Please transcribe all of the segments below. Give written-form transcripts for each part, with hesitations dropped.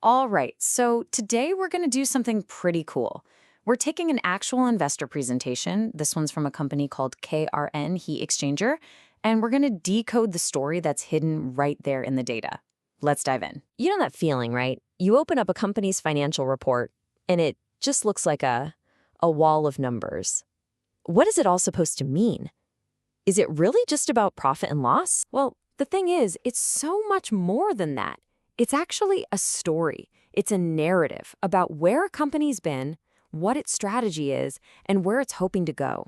All right, so today we're going to do something pretty cool. We're taking an actual investor presentation. This one's from a company called KRN, Heat Exchanger, and we're going to decode the story that's hidden right there in the data. Let's dive in. You know that feeling, right? You open up a company's financial report, and it just looks like a wall of numbers. What is it all supposed to mean? Is it really just about profit and loss? Well, the thing is, it's so much more than that. It's actually a story. It's a narrative about where a company's been, what its strategy is, and where it's hoping to go.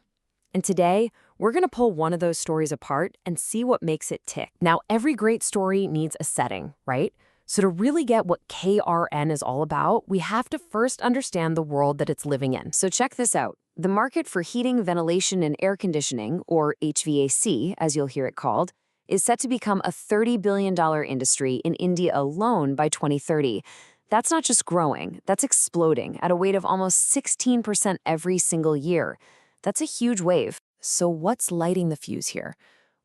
And today, we're going to pull one of those stories apart and see what makes it tick. Now, every great story needs a setting, right? So to really get what KRN is all about, we have to first understand the world that it's living in. So check this out. The market for heating, ventilation, and air conditioning, or HVAC, as you'll hear it called, is set to become a $30 billion industry in India alone by 2030. That's not just growing, that's exploding at a rate of almost 16% every single year. That's a huge wave. So what's lighting the fuse here?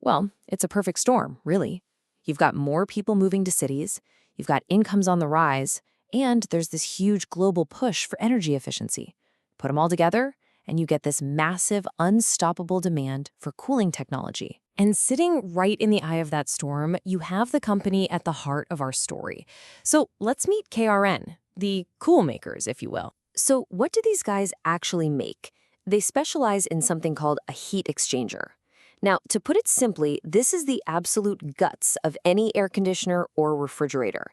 Well, it's a perfect storm, really. You've got more people moving to cities, you've got incomes on the rise, and there's this huge global push for energy efficiency. Put them all together, and you get this massive, unstoppable demand for cooling technology. And sitting right in the eye of that storm, you have the company at the heart of our story. So let's meet KRN, the cool makers, if you will. So what do these guys actually make? They specialize in something called a heat exchanger. Now, to put it simply, this is the absolute guts of any air conditioner or refrigerator.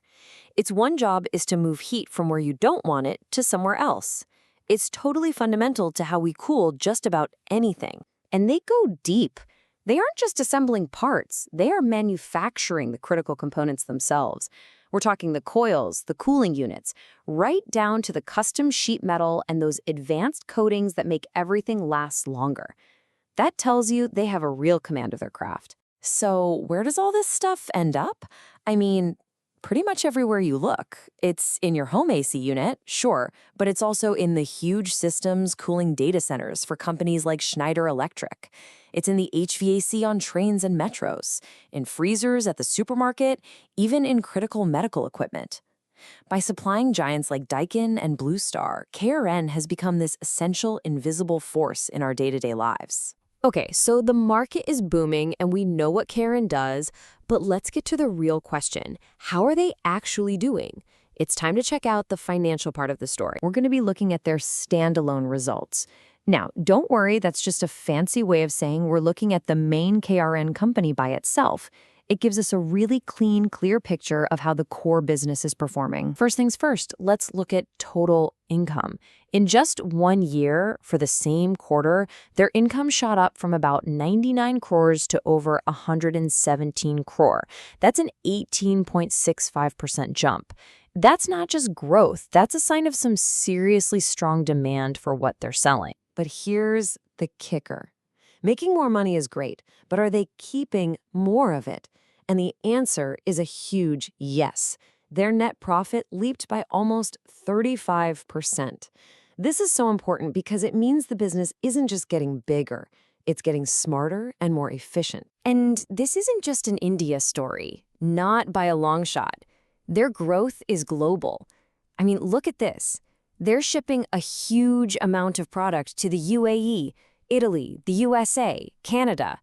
Its one job is to move heat from where you don't want it to somewhere else. It's totally fundamental to how we cool just about anything. And they go deep. They aren't just assembling parts, they are manufacturing the critical components themselves. We're talking the coils, the cooling units, right down to the custom sheet metal and those advanced coatings that make everything last longer. That tells you they have a real command of their craft. So where does all this stuff end up? I mean, pretty much everywhere you look. It's in your home AC unit, sure, but it's also in the huge systems cooling data centers for companies like Schneider Electric. It's in the HVAC on trains and metros, in freezers at the supermarket, even in critical medical equipment. By supplying giants like Daikin and Blue Star, KRN has become this essential, invisible force in our day-to-day lives. Okay, so the market is booming and we know what KRN does, but let's get to the real question. How are they actually doing? It's time to check out the financial part of the story. We're going to be looking at their standalone results. Now, don't worry, that's just a fancy way of saying we're looking at the main KRN company by itself. It gives us a really clean, clear picture of how the core business is performing. First things first, let's look at total income. In just 1 year, for the same quarter, their income shot up from about 99 crores to over 117 crore. That's an 18.65% jump. That's not just growth, that's a sign of some seriously strong demand for what they're selling. But here's the kicker. Making more money is great, but are they keeping more of it? And the answer is a huge yes. Their net profit leaped by almost 35%. This is so important because it means the business isn't just getting bigger, it's getting smarter and more efficient. And this isn't just an India story, not by a long shot. Their growth is global. I mean, look at this. They're shipping a huge amount of product to the UAE, Italy, the USA, Canada.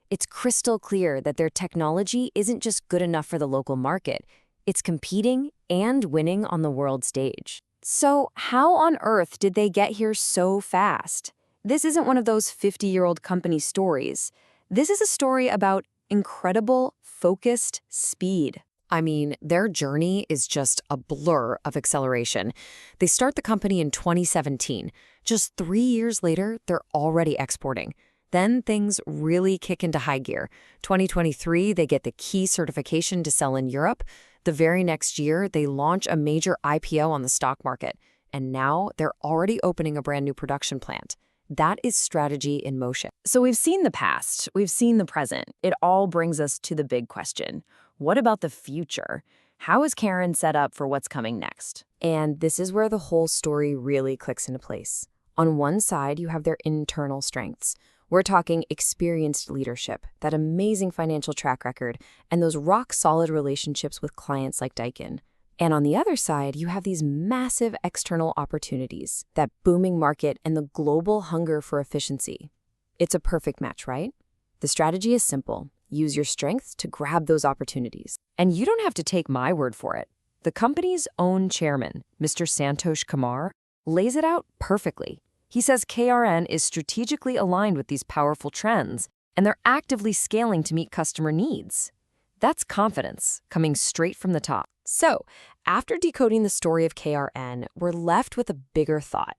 It's crystal clear that their technology isn't just good enough for the local market. It's competing and winning on the world stage. So how on earth did they get here so fast? This isn't one of those 50-year-old company stories. This is a story about incredible, focused speed. I mean, their journey is just a blur of acceleration. They start the company in 2017. Just 3 years later, they're already exporting. Then things really kick into high gear. 2023, they get the key certification to sell in Europe. The very next year, they launch a major IPO on the stock market. And now they're already opening a brand new production plant. That is strategy in motion. So we've seen the past, we've seen the present. It all brings us to the big question. What about the future? How is KRN set up for what's coming next? And this is where the whole story really clicks into place. On one side, you have their internal strengths. We're talking experienced leadership, that amazing financial track record, and those rock-solid relationships with clients like Daikin. And on the other side, you have these massive external opportunities, that booming market and the global hunger for efficiency. It's a perfect match, right? The strategy is simple. Use your strengths to grab those opportunities. And you don't have to take my word for it. The company's own chairman, Mr. Santosh Kumar, lays it out perfectly. He says KRN is strategically aligned with these powerful trends, and they're actively scaling to meet customer needs. That's confidence coming straight from the top. So, after decoding the story of KRN, we're left with a bigger thought.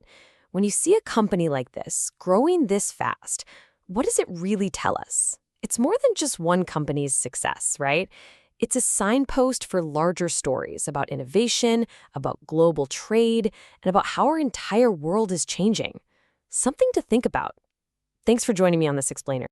When you see a company like this, growing this fast, what does it really tell us? It's more than just one company's success, right? It's a signpost for larger stories about innovation, about global trade, and about how our entire world is changing. Something to think about. Thanks for joining me on this explainer.